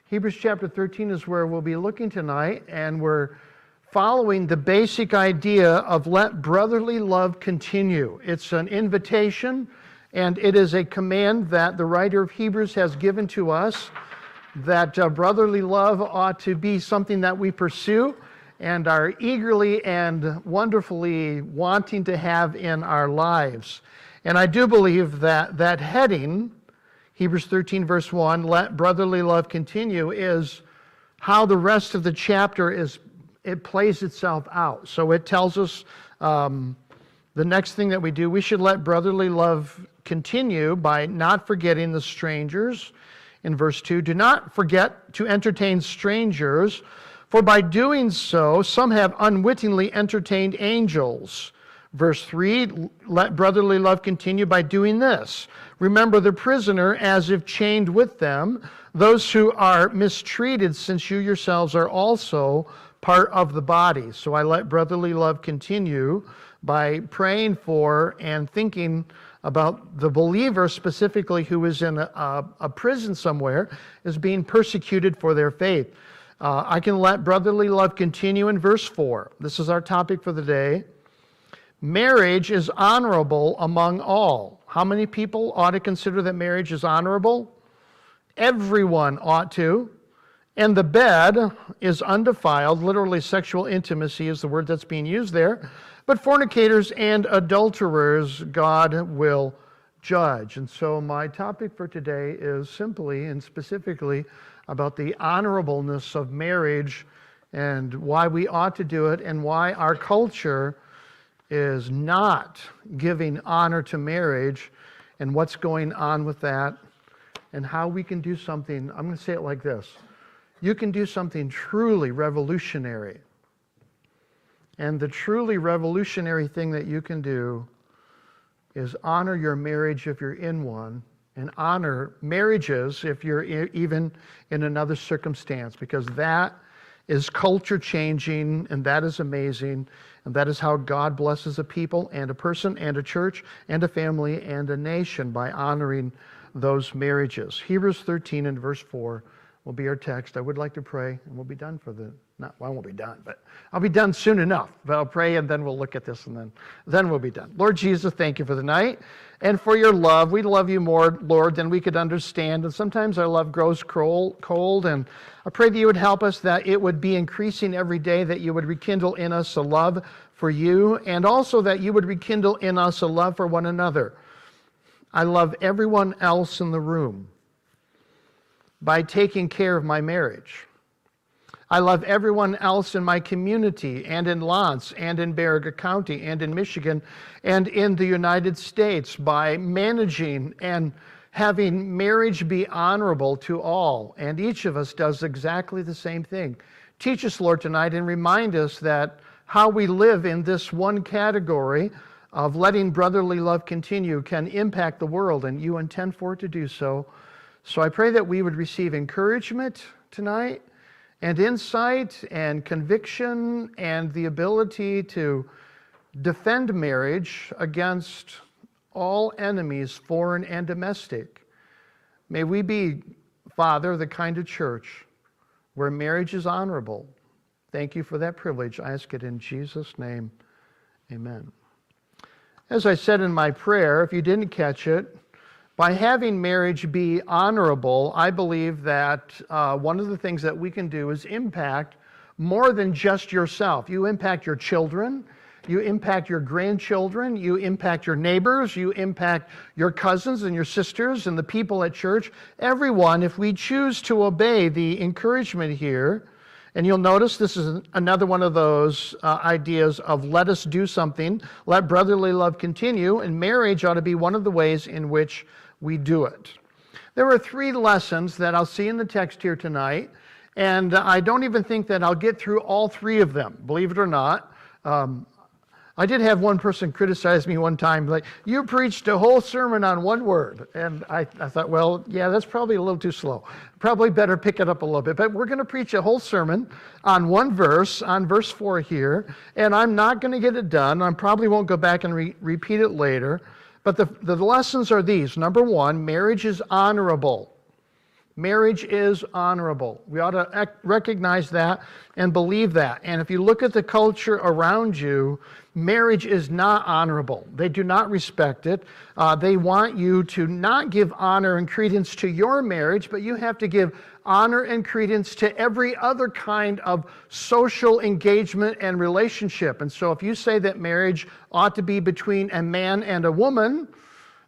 Hebrews chapter 13 is where we'll be looking tonight, and we're following the basic idea of let brotherly love continue. It's an invitation, and it is a command that the writer of Hebrews has given to us, that brotherly love ought to be something that we pursue and are eagerly and wonderfully wanting to have in our lives. And I do believe that that heading, Hebrews 13 verse 1, let brotherly love continue, is how the rest of the chapter it plays itself out. So it tells us the next thing that we do, we should let brotherly love continue by not forgetting the strangers. In verse 2, do not forget to entertain strangers, for by doing so, some have unwittingly entertained angels. Verse 3, let brotherly love continue by doing this. Remember the prisoner as if chained with them, those who are mistreated, since you yourselves are also part of the body. So I let brotherly love continue by praying for and thinking about the believer specifically who is in a prison somewhere, is being persecuted for their faith. I can let brotherly love continue in verse 4. This is our topic for the day. Marriage is honorable among all. How many people ought to consider that marriage is honorable? Everyone ought to. And the bed is undefiled. Literally, sexual intimacy is the word that's being used there. But fornicators and adulterers God will judge. And so my topic for today is simply and specifically about the honorableness of marriage and why we ought to do it and why our culture is not giving honor to marriage and what's going on with that and how we can do something. I'm going to say it like this. You can do something truly revolutionary. And the truly revolutionary thing that you can do is honor your marriage if you're in one, and honor marriages if you're even in another circumstance, because that is culture changing, and that is amazing, and that is how God blesses a people and a person and a church and a family and a nation, by honoring those marriages. Hebrews 13 and verse 4 will be our text. I would like to pray, and we'll be done I won't be done, but I'll be done soon enough. But I'll pray, and then we'll look at this, and then we'll be done. Lord Jesus, thank you for the night and for your love. We love you more, Lord, than we could understand. And sometimes our love grows cold, and I pray that you would help us, that it would be increasing every day, that you would rekindle in us a love for you, and also that you would rekindle in us a love for one another. I love everyone else in the room by taking care of my marriage. I love everyone else in my community and in Lance and in Baraga County and in Michigan and in the United States by managing and having marriage be honorable to all. And each of us does exactly the same thing. Teach us, Lord, tonight, and remind us that how we live in this one category of letting brotherly love continue can impact the world, and you intend for it to do so. So I pray that we would receive encouragement tonight, and insight and conviction and the ability to defend marriage against all enemies, foreign and domestic. May we be, Father, the kind of church where marriage is honorable. Thank you for that privilege. I ask it in Jesus' name. Amen. As I said in my prayer, if you didn't catch it, by having marriage be honorable, I believe that one of the things that we can do is impact more than just yourself. You impact your children, you impact your grandchildren, you impact your neighbors, you impact your cousins and your sisters and the people at church. Everyone, if we choose to obey the encouragement here, and you'll notice this is another one of those ideas of let us do something, let brotherly love continue, and marriage ought to be one of the ways in which we do it. There are 3 lessons that I'll see in the text here tonight, and I don't even think that I'll get through all 3 of them, believe it or not. I did have one person criticize me one time, like, you preached a whole sermon on one word. And I thought, well, yeah, that's probably a little too slow. Probably better pick it up a little bit. But we're going to preach a whole sermon on one verse, on verse 4 here. And I'm not going to get it done. I probably won't go back and repeat it later. But the lessons are these. Number 1, marriage is honorable. Marriage is honorable. We ought to recognize that and believe that. And if you look at the culture around you, marriage is not honorable. They do not respect it. They want you to not give honor and credence to your marriage, but you have to give honor and credence to every other kind of social engagement and relationship. And so if you say that marriage ought to be between a man and a woman,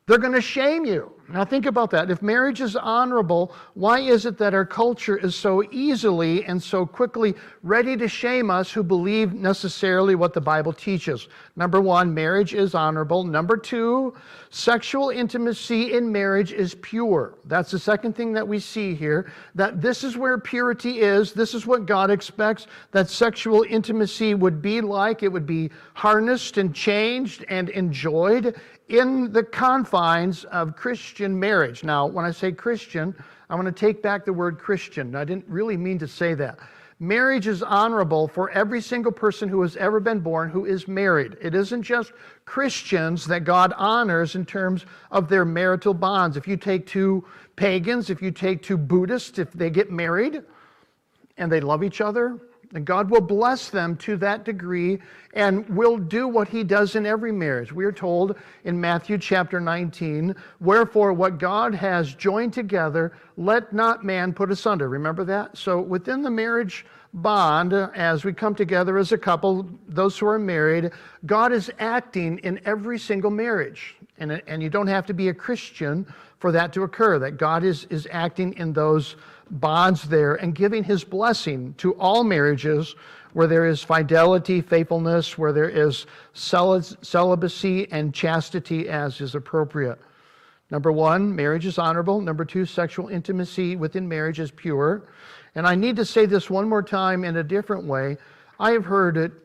they're going to shame you. Now think about that. If marriage is honorable, why is it that our culture is so easily and so quickly ready to shame us who believe necessarily what the Bible teaches? Number one, marriage is honorable. Number two, sexual intimacy in marriage is pure. That's the second thing that we see here, that this is where purity is. This is what God expects that sexual intimacy would be like. It would be harnessed and changed and enjoyed in the confines of Christian marriage. Now, when I say Christian, I want to take back the word Christian. I didn't really mean to say that. Marriage is honorable for every single person who has ever been born who is married. It isn't just Christians that God honors in terms of their marital bonds. If you take two pagans, if you take two Buddhists, if they get married and they love each other, and God will bless them to that degree and will do what He does in every marriage. We are told in Matthew chapter 19, wherefore what God has joined together, let not man put asunder. Remember that? So within the marriage bond, as we come together as a couple, those who are married, God is acting in every single marriage. And you don't have to be a Christian for that to occur, that God is acting in those bonds there and giving His blessing to all marriages where there is fidelity, faithfulness, where there is celibacy and chastity as is appropriate. Number one, marriage is honorable. Number two, sexual intimacy within marriage is pure. And I need to say this one more time in a different way. I have heard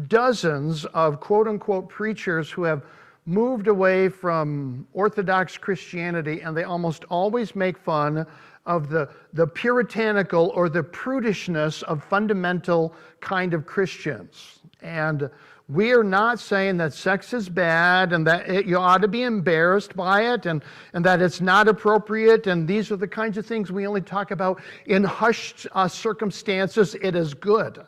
dozens of quote-unquote preachers who have moved away from Orthodox Christianity, and they almost always make fun of the puritanical or the prudishness of fundamental kind of Christians. And we are not saying that sex is bad and that you ought to be embarrassed by it and that it's not appropriate, and these are the kinds of things we only talk about in hushed circumstances. It is good.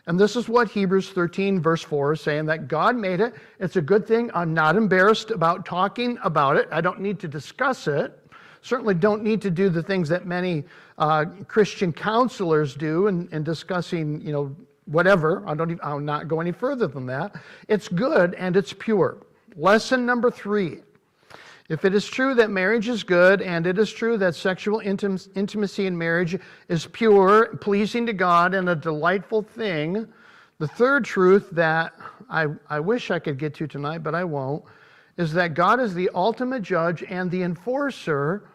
And this is what Hebrews 13 verse 4 is saying, that God made it. It's a good thing. I'm not embarrassed about talking about it. I don't need to discuss it. Certainly don't need to do the things that many Christian counselors do in discussing, whatever. I'll not go any further than that. It's good and it's pure. Lesson number 3. If it is true that marriage is good, and it is true that sexual intimacy in marriage is pure, pleasing to God, and a delightful thing, the third truth that I wish I could get to tonight, but I won't, is that God is the ultimate judge and the enforcer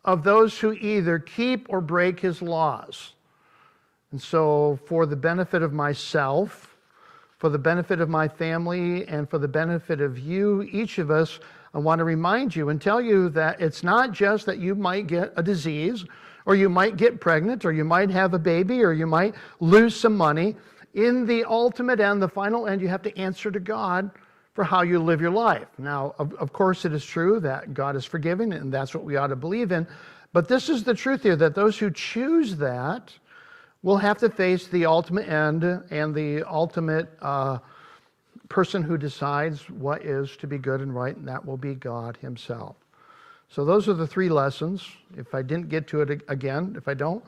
of those who either keep or break His laws. And so for the benefit of myself, for the benefit of my family, and for the benefit of you, each of us, I want to remind you and tell you that it's not just that you might get a disease, or you might get pregnant, or you might have a baby, or you might lose some money. In the ultimate end, the final end, you have to answer to God for how you live your life. Now, of course, it is true that God is forgiving, and that's what we ought to believe in. But this is the truth here, that those who choose that will have to face the ultimate end and the ultimate person who decides what is to be good and right, and that will be God Himself. So those are the 3 lessons. If I didn't get to it again, if I don't,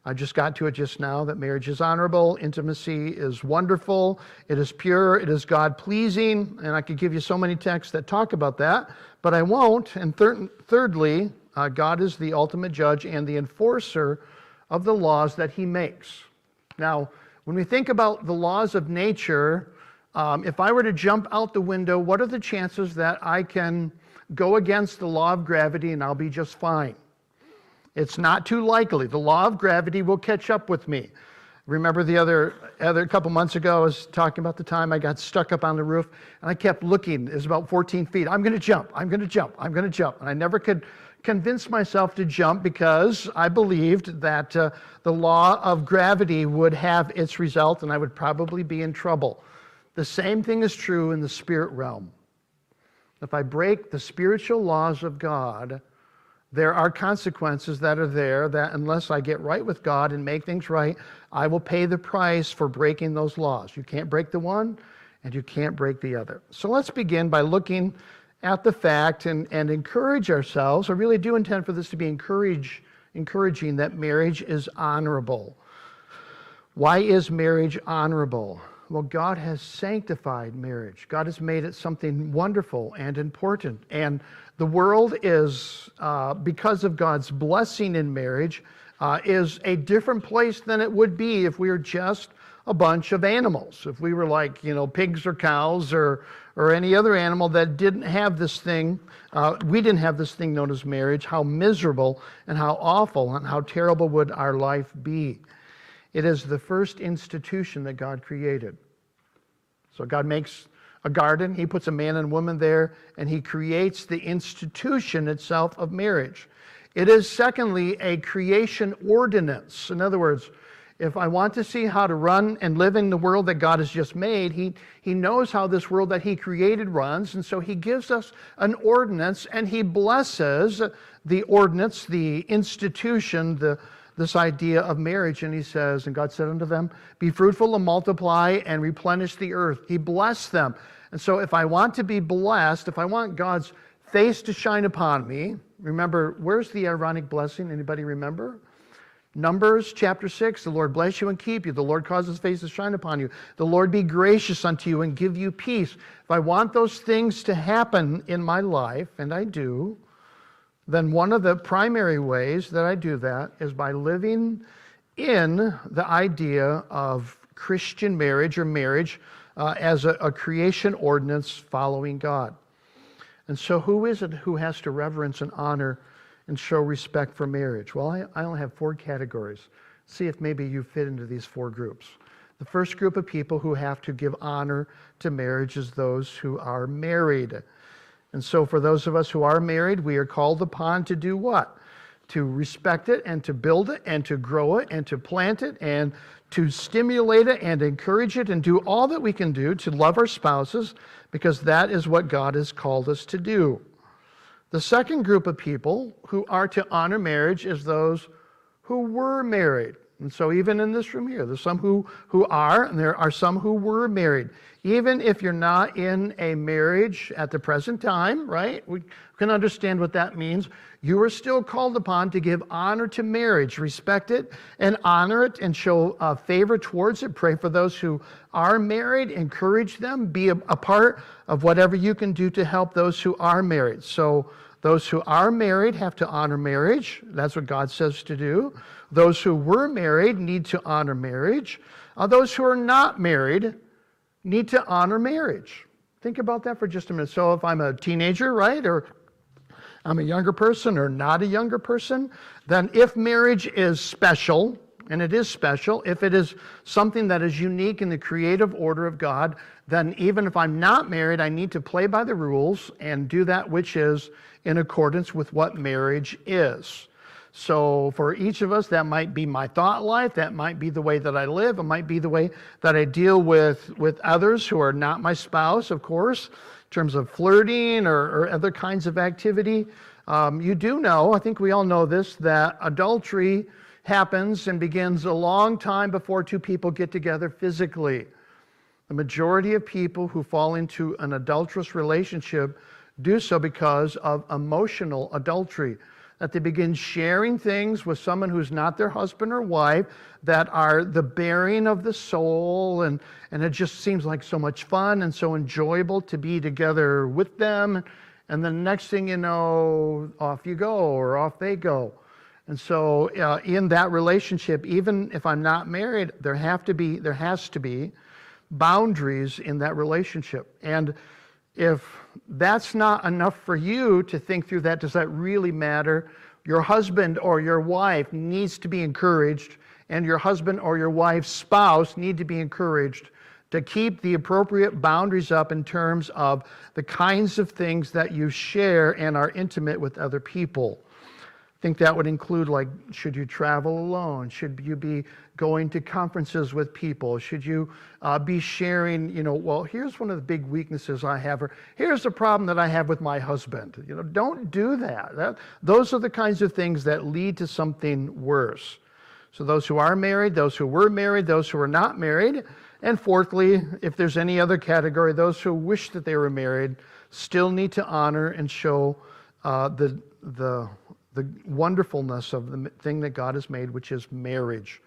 I just got to it just now, that marriage is honorable, intimacy is wonderful, it is pure, it is God-pleasing, and I could give you so many texts that talk about that, but I won't. And thirdly, God is the ultimate judge and the enforcer of the laws that He makes. Now, when we think about the laws of nature, if I were to jump out the window, what are the chances that I can go against the law of gravity and I'll be just fine? It's not too likely. The law of gravity will catch up with me. Remember the other couple months ago, I was talking about the time I got stuck up on the roof, and I kept looking. It was about 14 feet. I'm going to jump. I'm going to jump. I'm going to jump. And I never could convince myself to jump because I believed that the law of gravity would have its result, and I would probably be in trouble. The same thing is true in the spirit realm. If I break the spiritual laws of God, There are consequences that are there that unless I get right with God and make things right, I will pay the price for breaking those laws. You can't break the one and you can't break the other. So let's begin by looking at the fact and encourage ourselves. I really do intend for this to be encouraging that marriage is honorable. Why is marriage honorable? Well, God has sanctified marriage. God has made it something wonderful and important. And the world is, because of God's blessing in marriage, is a different place than it would be if we were just a bunch of animals. If we were like, pigs or cows or any other animal that didn't have this thing, we didn't have this thing known as marriage, how miserable and how awful and how terrible would our life be. It is the first institution that God created. So God makes a garden, He puts a man and woman there, and He creates the institution itself of marriage. It is, secondly, a creation ordinance. In other words, if I want to see how to run and live in the world that God has just made, He knows how this world that He created runs, and so He gives us an ordinance, and He blesses the ordinance, the institution, this idea of marriage, and He says, and God said unto them, be fruitful and multiply and replenish the earth. He blessed them. And so if I want to be blessed, if I want God's face to shine upon me, remember, where's the Aaronic blessing? Anybody remember? Numbers chapter 6, the Lord bless you and keep you. The Lord cause His face to shine upon you. The Lord be gracious unto you and give you peace. If I want those things to happen in my life, and I do, then one of the primary ways that I do that is by living in the idea of Christian marriage or marriage as a creation ordinance following God. And so who is it who has to reverence and honor and show respect for marriage? Well, I only have 4 categories. See if maybe you fit into these 4 groups. The first group of people who have to give honor to marriage is those who are married. And so for those of us who are married, we are called upon to do what? To respect it and to build it and to grow it and to plant it and to stimulate it and encourage it and do all that we can do to love our spouses, because that is what God has called us to do. The second group of people who are to honor marriage is those who were married. And so even in this room here, there's some who are, and there are some who were married. Even if you're not in a marriage at the present time, right? We can understand what that means. You are still called upon to give honor to marriage, respect it and honor it and show favor towards it. Pray for those who are married, encourage them, be a part of whatever you can do to help those who are married. So those who are married have to honor marriage. That's what God says to do. Those who were married need to honor marriage. Those who are not married need to honor marriage. Think about that for just a minute. So if I'm a teenager, right, or I'm a younger person or not a younger person, then if marriage is special, and it is special, if it is something that is unique in the creative order of God, then even if I'm not married, I need to play by the rules and do that which is in accordance with what marriage is. So for each of us, that might be my thought life, that might be the way that I live, it might be the way that I deal with others who are not my spouse, of course, in terms of flirting or other kinds of activity. You do know, I think we all know this, that adultery happens and begins a long time before 2 people get together physically. The majority of people who fall into an adulterous relationship do so because of emotional adultery. That they begin sharing things with someone who's not their husband or wife that are the bearing of the soul, and it just seems like so much fun and so enjoyable to be together with them. And the next thing you know, off you go or off they go. And so in that relationship, even if I'm not married, there has to be boundaries in that relationship. And if that's not enough for you to think through that, does that really matter? Your husband or your wife needs to be encouraged, and your husband or your wife's spouse need to be encouraged to keep the appropriate boundaries up in terms of the kinds of things that you share and are intimate with other people. think that would include, like, should you travel alone? Should you be going to conferences with people? Should you be sharing, well, here's one of the big weaknesses I have, or here's the problem that I have with my husband. Don't do that. Those are the kinds of things that lead to something worse. So those who are married, those who were married, those who are not married, and fourthly, if there's any other category, those who wish that they were married still need to honor and show the wonderfulness of the thing that God has made, which is marriage.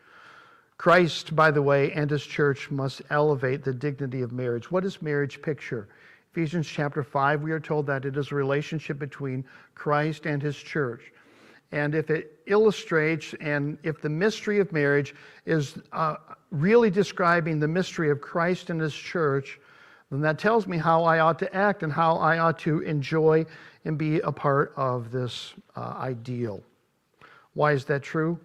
Christ, by the way, and his church must elevate the dignity of marriage. What does marriage picture? Ephesians chapter 5, we are told that it is a relationship between Christ and his church. And if it illustrates, and if the mystery of marriage is really describing the mystery of Christ and his church, then that tells me how I ought to act and how I ought to enjoy and be a part of this ideal. Why is that true?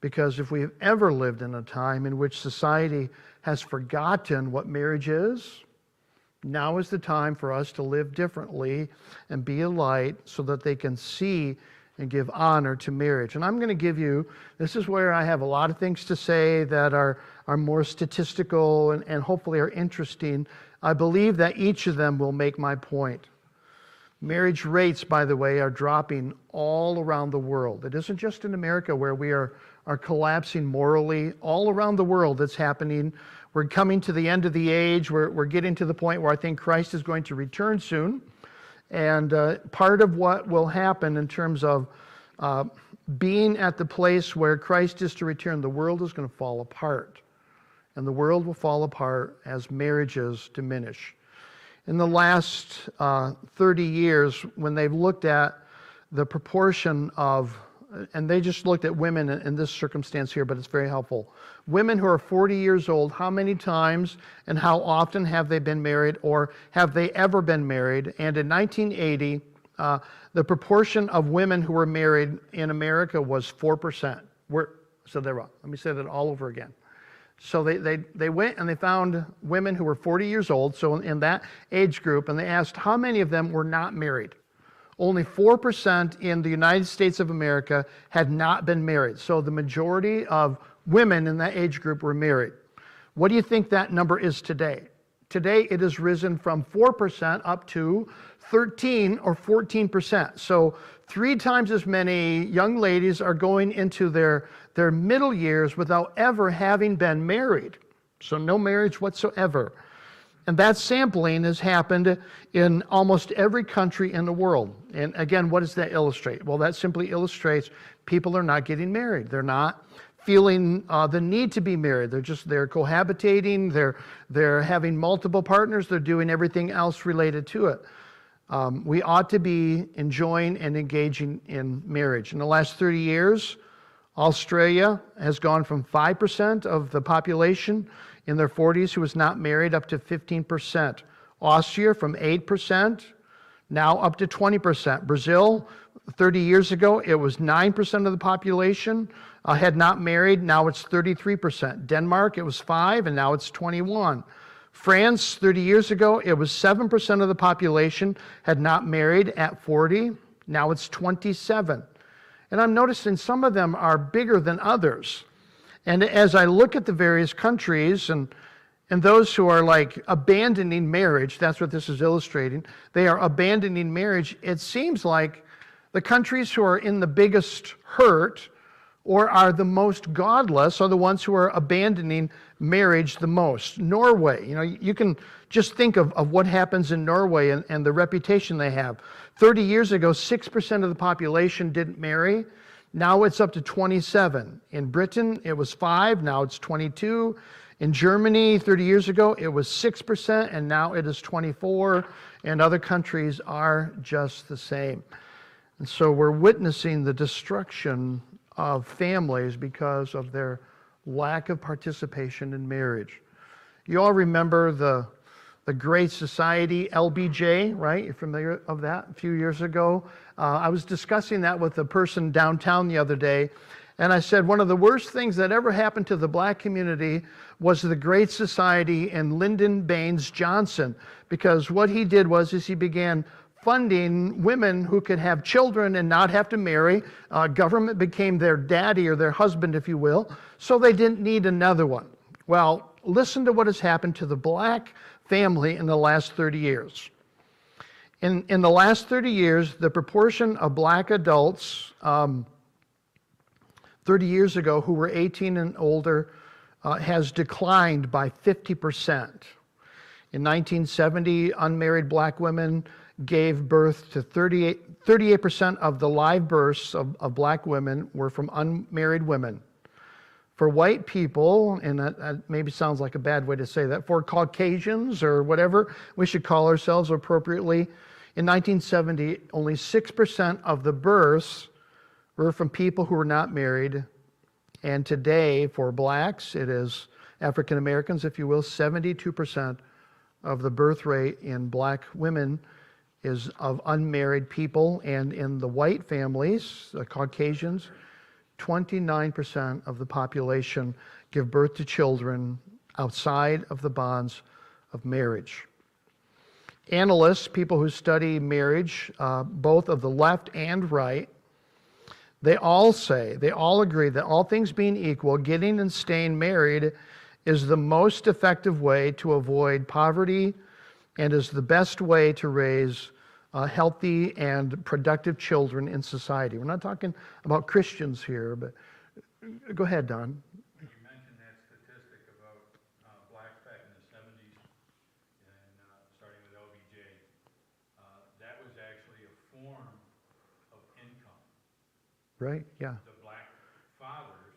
Because if we've ever lived in a time in which society has forgotten what marriage is, now is the time for us to live differently and be a light so that they can see and give honor to marriage. And I'm going to give you, this is where I have a lot of things to say that are more statistical and hopefully are interesting. I believe that each of them will make my point. Marriage rates, by the way, are dropping all around the world. It isn't just in America where we are collapsing morally. All around the world it's happening. We're coming to the end of the age. We're getting to the point where I think Christ is going to return soon. And part of what will happen in terms of being at the place where Christ is to return, the world is going to fall apart. And the world will fall apart as marriages diminish. In the last 30 years, when they've looked at the proportion of, and they just looked at women in this circumstance here, but it's very helpful. Women who are 40 years old, how many times and how often have they been married, or have they ever been married? And in 1980, the proportion of women who were married in America was 4%. So they're wrong. Let me say that all over again. So they went and they found women who were 40 years old, so in that age group, and they asked how many of them were not married. Only 4% in the United States of America had not been married. So the majority of women in that age group were married. What do you think that number is today? Today it has risen from 4% up to 13 or 14%. So 3 times as many young ladies are going into their middle years without ever having been married. So no marriage whatsoever. And that sampling has happened in almost every country in the world. And again, what does that illustrate? Well, that simply illustrates people are not getting married. They're not feeling the need to be married. They're cohabitating, they're having multiple partners, they're doing everything else related to it. We ought to be enjoying and engaging in marriage. In the last 30 years, Australia has gone from 5% of the population in their 40s who was not married up to 15%. Austria from 8%, now up to 20%. Brazil, 30 years ago, it was 9% of the population had not married. Now it's 33%. Denmark, it was 5%, and now it's 21%. France, 30 years ago, it was 7% of the population had not married at 40. Now it's 27%. And I'm noticing some of them are bigger than others. And as I look at the various countries and those who are like abandoning marriage, that's what this is illustrating, they are abandoning marriage. It seems like the countries who are in the biggest hurt or are the most godless are the ones who are abandoning marriage the most. Norway, you can just think of what happens in Norway and the reputation they have. 30 years ago, 6% of the population didn't marry. Now it's up to 27%. In Britain, it was 5%, now it's 22%. In Germany, 30 years ago, it was 6%, and now it is 24%, and other countries are just the same. And so we're witnessing the destruction of families because of their lack of participation in marriage. You all remember the Great Society, LBJ, right? You're familiar of that? A few years ago. I was discussing that with a person downtown the other day, and I said one of the worst things that ever happened to the black community was the Great Society and Lyndon Baines Johnson, because what he did was he began funding women who could have children and not have to marry. Government became their daddy or their husband, if you will, so they didn't need another one. Well, listen to what has happened to the black family in the last 30 years. In the last 30 years, the proportion of black adults 30 years ago who were 18 and older has declined by 50%. In 1970, unmarried black women gave birth to 38% of the live births of black women were from unmarried women. For white people, and that maybe sounds like a bad way to say that, for Caucasians or whatever we should call ourselves appropriately, in 1970, only 6% of the births were from people who were not married. And today, for blacks, it is African Americans, if you will, 72% of the birth rate in black women is of unmarried people. And in the white families, the Caucasians, 29% of the population give birth to children outside of the bonds of marriage. Analysts, people who study marriage, both of the left and right, they all agree that all things being equal, getting and staying married is the most effective way to avoid poverty and is the best way to raise healthy and productive children in society. We're not talking about Christians here, but go ahead, Don. You mentioned that statistic about blacks back in the 70s and starting with LBJ. That was actually a form of income. Right, yeah. The black fathers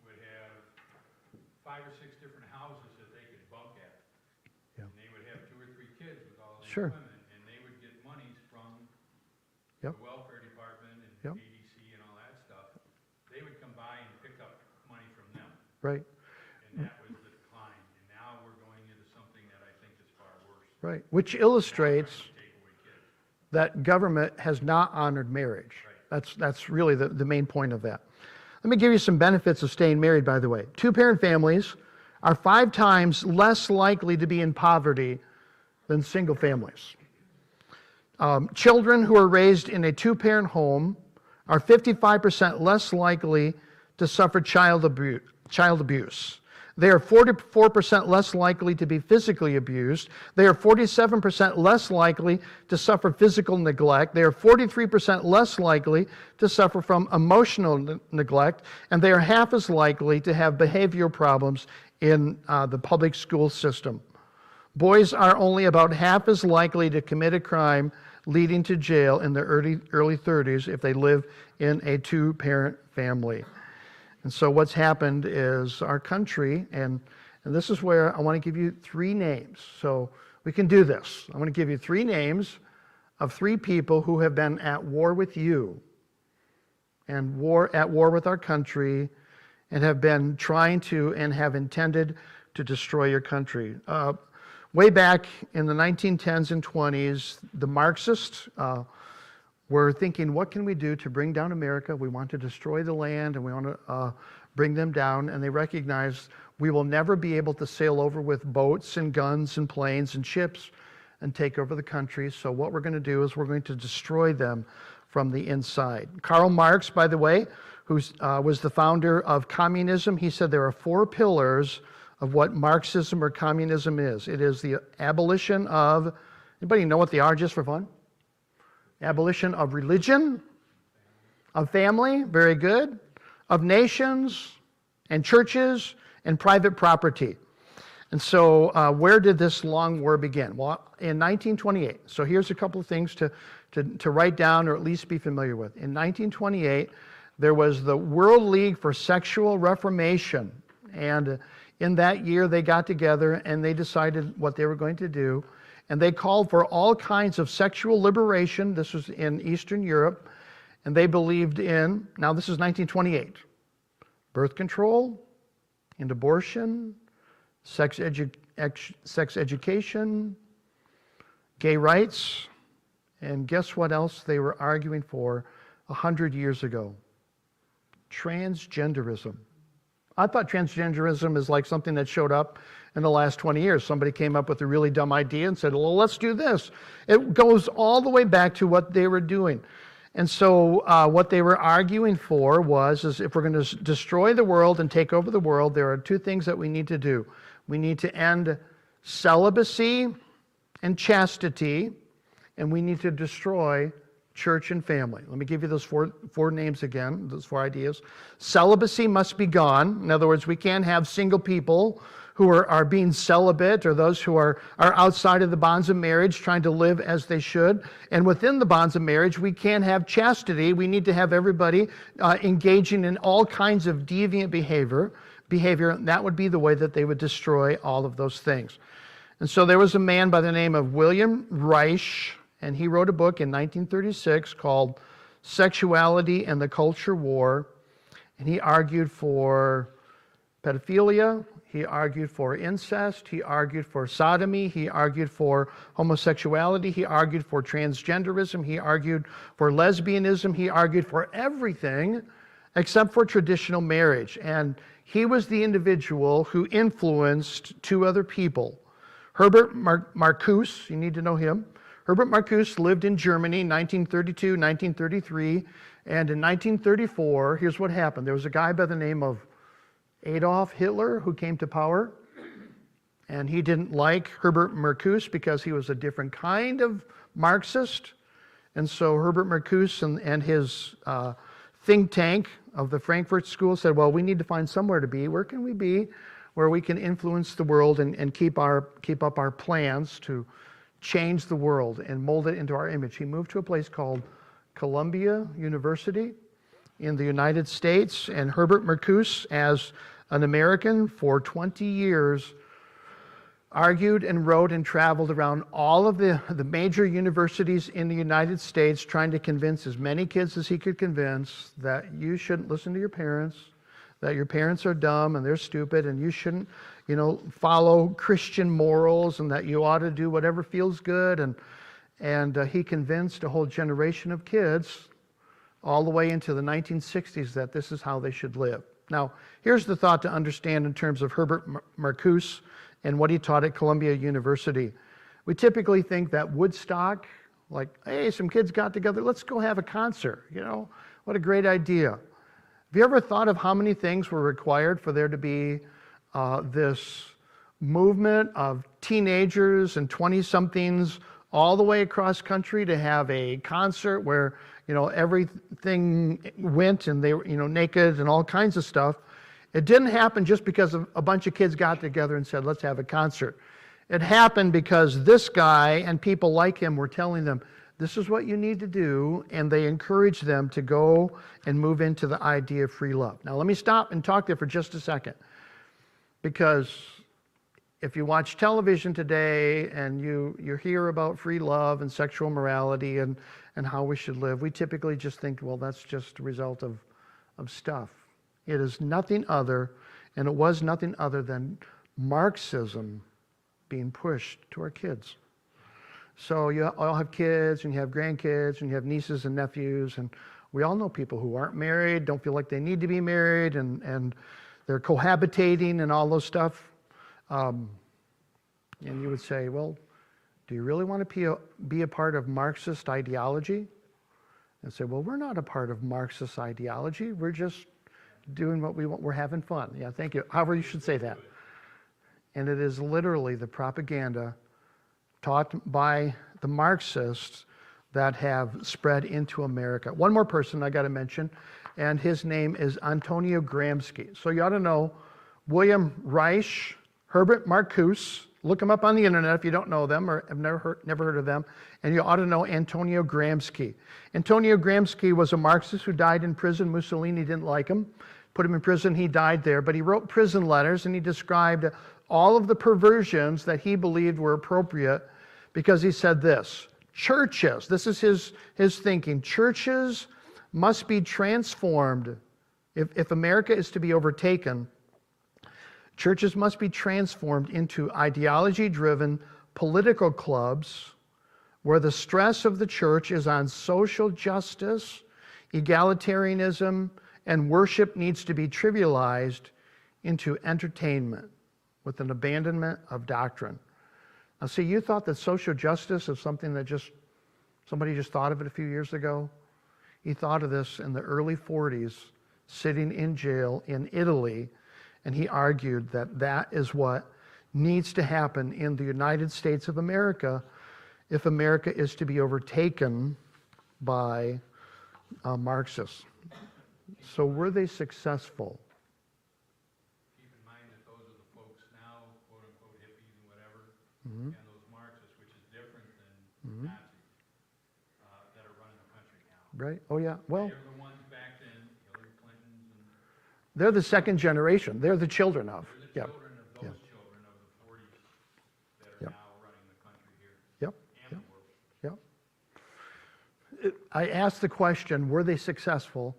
would have 5 or 6 different houses that they could bunk at. Yeah. And they would have 2 or 3 kids with all these Sure. women, and they would get monies from Yep. the welfare department and Yep. ADC and all that stuff. They would come by and pick up money from them. Right, And that was the decline. And now we're going into something that I think is far worse. right. Which illustrates Trying to take away kids. that government has not honored marriage. That's really the main point of that. Let me give you some benefits of staying married, by the way. 2-parent families are 5 times less likely to be in poverty than single families. Children who are raised in a 2-parent home are 55% less likely to suffer child abuse. They are 44% less likely to be physically abused. They are 47% less likely to suffer physical neglect. They are 43% less likely to suffer from emotional neglect. And they are half as likely to have behavioral problems in the public school system. Boys are only about half as likely to commit a crime leading to jail in their early 30s if they live in a 2-parent family. And so what's happened is our country, and this is where I want to give you 3 names. So we can do this. I want to give you 3 names of 3 people who have been at war with you and at war with our country and have been trying to and have intended to destroy your country. Way back in the 1910s and 20s, the Marxists were thinking, what can we do to bring down America? We want to destroy the land and we want to bring them down. And they recognized we will never be able to sail over with boats and guns and planes and ships and take over the country. So what we're going to do is we're going to destroy them from the inside. Karl Marx, by the way, who was the founder of communism, he said there are 4 pillars of what Marxism or communism is. It is the abolition of, anybody know what they are just for fun? Abolition of religion, of family, very good, of nations and churches and private property. And so where did this long war begin? Well, in 1928. So here's a couple of things to write down or at least be familiar with. In 1928, there was the World League for Sexual Reformation. And in that year, they got together and they decided what they were going to do. And they called for all kinds of sexual liberation. This was in Eastern Europe. And they believed in, now this is 1928, birth control and abortion, sex education, gay rights, and guess what else they were arguing for 100 years ago? Transgenderism. I thought transgenderism is like something that showed up in the last 20 years. Somebody came up with a really dumb idea and said, well, let's do this. It goes all the way back to what they were doing. And so what they were arguing for is if we're going to destroy the world and take over the world, there are two things that we need to do. We need to end celibacy and chastity, and we need to destroy church and family. Let me give you those four names again, those four ideas. Celibacy must be gone. In other words, we can't have single people who are being celibate, or those who are outside of the bonds of marriage trying to live as they should. And within the bonds of marriage, we can't have chastity. We need to have everybody engaging in all kinds of deviant behavior. That would be the way that they would destroy all of those things. And so there was a man by the name of William Reich, and he wrote a book in 1936 called Sexuality and the Culture War. And he argued for pedophilia, he argued for incest, he argued for sodomy, he argued for homosexuality, he argued for transgenderism, he argued for lesbianism, he argued for everything except for traditional marriage. And he was the individual who influenced two other people. Herbert Marcus, you need to know him. Herbert Marcus lived in Germany in 1932, 1933, and in 1934, here's what happened. There was a guy by the name of Adolf Hitler who came to power, and he didn't like Herbert Marcus because he was a different kind of Marxist. And so Herbert Marcus and his think tank of the Frankfurt School said, well, we need to find somewhere to be. Where can we be where we can influence the world and keep up our plans to change the world and mold it into our image? He moved to a place called Columbia University in the United States, and Herbert Marcus, as an American for 20 years, argued and wrote and traveled around all of the major universities in the United States, trying to convince as many kids as he could convince that you shouldn't listen to your parents, that your parents are dumb and they're stupid, and you shouldn't, follow Christian morals, and that you ought to do whatever feels good. And he convinced a whole generation of kids all the way into the 1960s that this is how they should live. Now, here's the thought to understand in terms of Herbert Marcus and what he taught at Columbia University. We typically think that Woodstock, like, hey, some kids got together, let's go have a concert. What a great idea. Have you ever thought of how many things were required for there to be this movement of teenagers and 20-somethings all the way across country to have a concert where everything went and they were naked and all kinds of stuff? It didn't happen just because a bunch of kids got together and said, let's have a concert. It happened because this guy and people like him were telling them, this is what you need to do, and they encouraged them to go and move into the idea of free love. Now let me stop and talk there for just a second, because if you watch television today and you hear about free love and sexual morality and how we should live, we typically just think, well, that's just a result of stuff. It is nothing other, and it was nothing other than Marxism being pushed to our kids. So you all have kids, and you have grandkids, and you have nieces and nephews, and we all know people who aren't married, don't feel like they need to be married, and they're cohabitating and all those stuff. And you would say, well, do you really want to be a part of Marxist ideology? And say, well, we're not a part of Marxist ideology. We're just doing what we want. We're having fun. Yeah, thank you. However you should say that. And it is literally the propaganda taught by the Marxists that have spread into America. One more person I got to mention, and his name is Antonio Gramsci. So you ought to know William Reich, Herbert Marcus. Look them up on the internet if you don't know them or have never heard of them. And you ought to know Antonio Gramsci. Antonio Gramsci was a Marxist who died in prison. Mussolini didn't like him, put him in prison. He died there. But he wrote prison letters, and he described all of the perversions that he believed were appropriate, because he said this: churches, this is his thinking, churches must be transformed. If America is to be overtaken, churches must be transformed into ideology-driven political clubs where the stress of the church is on social justice, egalitarianism, and worship needs to be trivialized into entertainment with an abandonment of doctrine. Now see, you thought that social justice is something that somebody just thought of it a few years ago. He thought of this in the early 40s, sitting in jail in Italy, and he argued that that is what needs to happen in the United States of America if America is to be overtaken by Marxists. So were they successful? Keep in mind that those are the folks now, quote unquote hippies and whatever, and those Marxists, which is different than Nazis, that are running the country now. Right? Oh yeah. Well, They're the ones back then, Hillary Clinton's, and they're the second generation. They're the children of. they're the Yep. children of those children of the 40s that are Yep. now running the country here Yep. and the world. Yep. I asked the question, were they successful?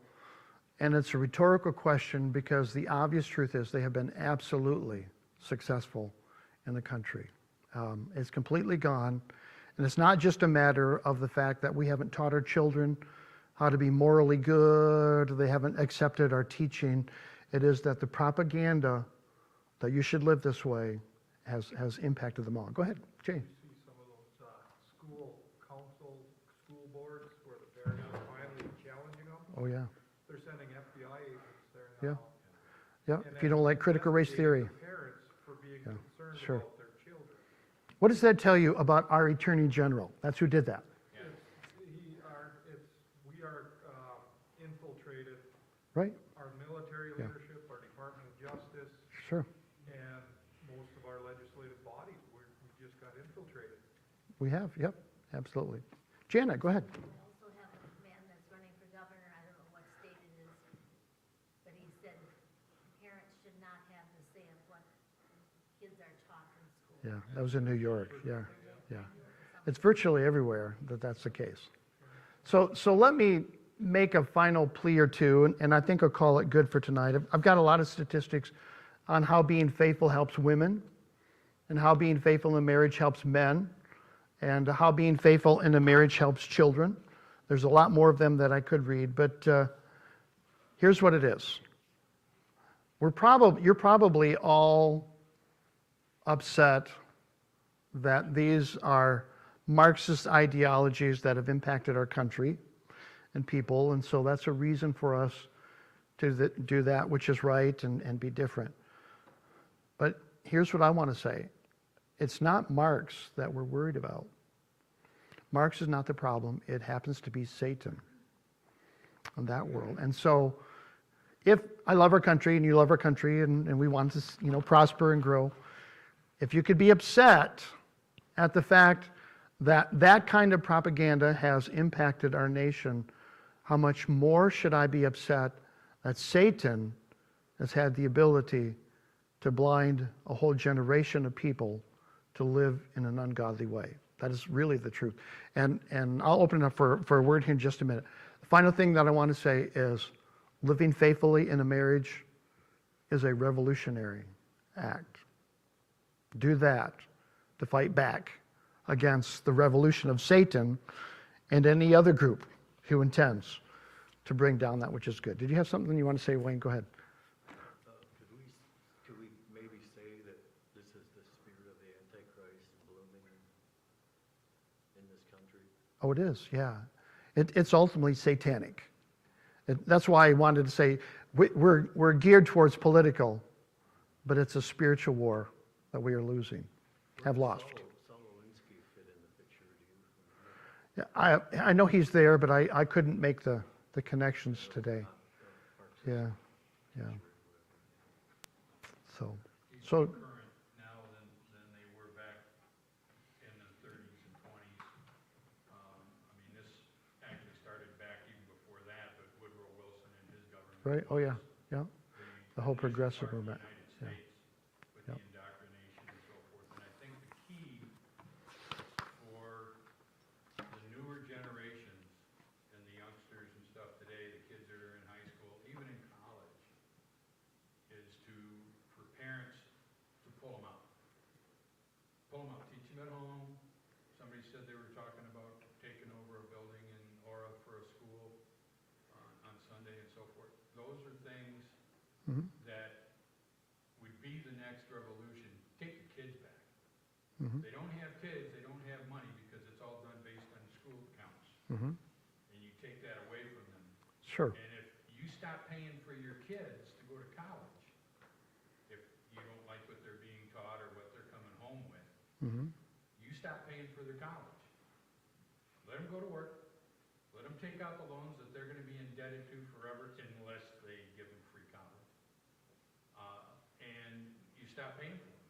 And it's a rhetorical question because the obvious truth is they have been absolutely successful in the country. It's completely gone. And it's not just a matter of the fact that we haven't taught our children how to be morally good, they haven't accepted our teaching. It is that the propaganda that you should live this way has impacted them all. Go ahead, Jane. You see some of those school council, school boards where the parents are finally challenging them. Oh yeah. They're sending FBI agents there Yeah. now. Yeah, And if you don't like critical race theory. investigating the parents for being concerned sure. about their children. What does that tell you about our Attorney General? That's who did that. We are infiltrated, Right? our military Yeah. leadership, our Department of Justice, Sure. and most of our legislative bodies, we just got infiltrated. We have, yep, absolutely. Janet, go ahead. We also have a man that's running for governor, I don't know what state it is, but he said parents should not have the say of what kids are taught in school. Yeah, that was in New York, yeah, yeah. It's virtually everywhere that that's the case. So let me make a final plea or two, and I think I'll call it good for tonight. I've got a lot of statistics on how being faithful helps women, and how being faithful in marriage helps men, and how being faithful in a marriage helps children. There's a lot more of them that I could read, but here's what it is. You're probably all upset that these are Marxist ideologies that have impacted our country and people, and so that's a reason for us to do that which is right and be different. But here's what I want to say. It's not Marx that we're worried about. Marx is not the problem. It happens to be Satan in that world. And so if I love our country and you love our country and we want to prosper and grow, if you could be upset at the fact that that kind of propaganda has impacted our nation, how much more should I be upset that Satan has had the ability to blind a whole generation of people to live in an ungodly way? That is really the truth. And I'll open it up for a word here in just a minute. The final thing that I want to say is living faithfully in a marriage is a revolutionary act. Do that to fight back against the revolution of Satan and any other group who intends to bring down that which is good. Did you have something you want to say, Wayne? Go ahead. Could we maybe say that this is the spirit of the Antichrist blooming in this country? Oh, it is, yeah. It's ultimately satanic. That's why I wanted to say we're geared towards political, but it's a spiritual war that we are losing, have lost. Yeah, I know he's there, but I couldn't make the connections today. Yeah, yeah. So Current now than they were back in the 30s and 20s. I mean, this actually started back even before that, but Woodrow Wilson and his government. right. Oh yeah, yeah. The whole progressive part of movement. The Yeah. United States with Yep. the indoctrination and so forth. And I think the key for the newer generations and the youngsters and stuff today, the kids that are in high school, even in college, is for parents to pull them out. Pull them out, teach them at home. Somebody said they were talking about taking over a building in Aura for a school on Sunday and so forth. Those are things Mhm. that They don't have kids, they don't have money because it's all done based on school counts. Mhm. And you take that away from them. Sure. And if you stop paying for your kids to go to college, if you don't like what they're being taught or what they're coming home with, Mhm. you stop paying for their college. Let them go to work. Let them take out the loans that they're going to be indebted to forever unless they give them free college. And you stop paying for them.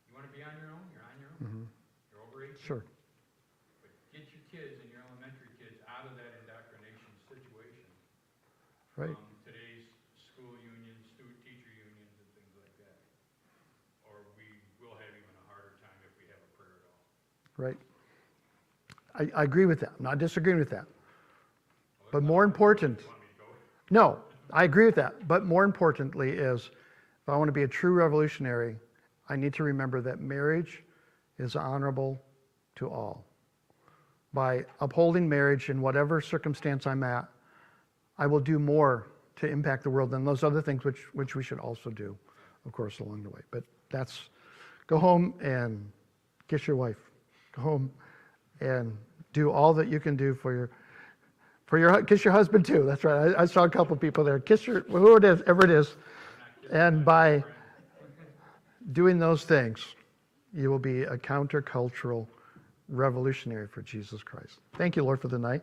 You want to be on your own? You're on your own. Mhm. You're over 18. Sure. But get your kids and your elementary kids out of that indoctrination situation. Right. From today's school unions, student teacher unions, and things like that. Or we will have even a harder time if we have a prayer at all. Right. I agree with that. I'm not disagreeing with that. But more important, You want me to go? no, I agree with that. But more importantly is, if I want to be a true revolutionary, I need to remember that marriage is honorable to all. By upholding marriage in whatever circumstance I'm at, I will do more to impact the world than those other things which we should also do, of course, along the way. But that's, go home and kiss your wife. Go home and do all that you can do kiss your husband too. That's right. I saw a couple people there. Kiss your, whoever it is. And by doing those things, you will be a countercultural revolutionary for Jesus Christ. Thank you, Lord, for the night.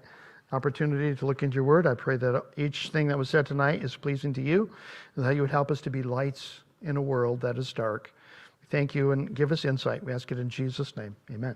Opportunity to look into your word. I pray that each thing that was said tonight is pleasing to you, and that you would help us to be lights in a world that is dark. Thank you and give us insight. We ask it in Jesus' name. Amen.